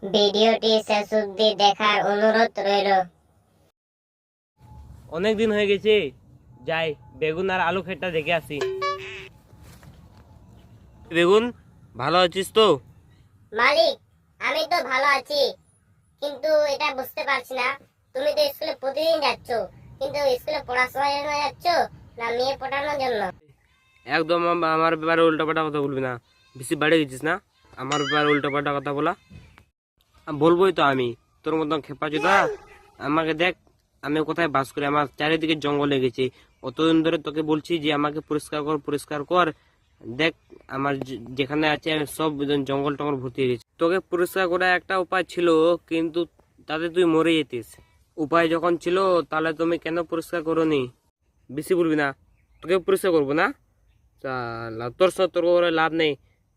ভিডিওটি শেষ অবধি দেখার অনুরোধ রইল। অনেক দিন হয়ে গেছে, যাই বেগুন আর আলু ক্ষেতটা দেখে আসি। বেগুন, ভালো আছিস তো? মালিক, আমি তো ভালো আছি, কিন্তু এটা বুঝতে পারছি না, তুমি তো স্কুলে প্রতিদিন যাচ্ছ, কিন্তু স্কুলে পড়াশোনার জন্য যাচ্ছ না মেয়ে পড়ানোর জন্য? একদম আমার ব্যাপারে উল্টাপাল্টা কথা বলবি না, বেশি বাড়ে গেছিস না। আমার ব্যাপারে উল্টাপাল্টা কথা বলা বলবোই তো আমি, তোর মতন খেপা চোদা। আমাকে দেখ, আমি কোথায় বাস করি, আমার চারিদিকে জঙ্গল লেগেছে। অতদিন ধরে তোকে বলছি যে আমাকে পরিষ্কার কর পরিষ্কার কর, দেখ আমার যেখানে আছে সব জঙ্গল টঙ্গল ভর্তি হয়ে গেছে। তোকে পরিষ্কার করার একটা উপায় ছিল, কিন্তু তাতে তুই মরে যেতিস। উপায় যখন ছিল তাহলে তুমি কেন পরিষ্কার করোনি? বেশি বলবি না, তোকে পরিষ্কার করবো না। তোর সাথে তোর করে লাভ নেই,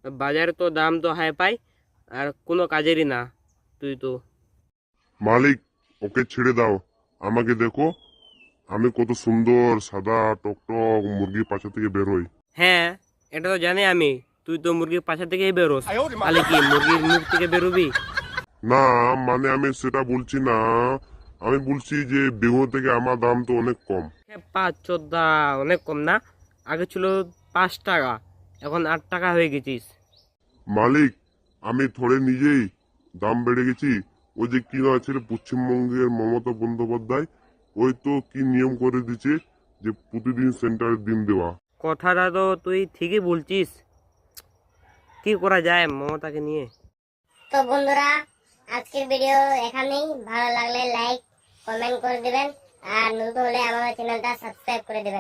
বাজারে তো দাম তো হাই পাই, আর কোনো কাজেরই না তুই তো। মালিক, ওকে ছেড়ে দাও। আমাকে দেখো, আমি কত সুন্দর সাদা টকটক মুরগির পাছা থেকে বেরোই। হ্যাঁ, এটা তো জানি আমি, তুই তো মুরগির পাশা থেকেই বেরোস, তাহলে কি মুরগির মুখ থেকে বেরোবি? না, মানে আমি সেটা বলছি না, আমি বলছি যে বেগুন থেকে আমার দাম তো অনেক কম। 5-14, অনেক কম না? আগে ছিল 5 টাকা, এখন 8 টাকা হয়ে গেছিস। মালিক, আমি থোড়ে নিজেই দাম বেড়ে গেছি। ওই যে কি না ছিল পশ্চিমবঙ্গের মমতা বন্দ্যোপাধ্যায়, ওই তো কি নিয়ম করে দিচ্ছে যে প্রতিদিন সেন্টারে ডিম দেওয়া। কথাটা তো তুই ঠিকই বলছিস, কি করা যায় মমতাকে নিয়ে। তো বন্ধুরা, আজকের ভিডিও এখানেই। ভালো লাগলে লাইক কমেন্ট করে দিবেন, আর নতুন হলে আমাদের চ্যানেলটা সাবস্ক্রাইব করে দিবেন।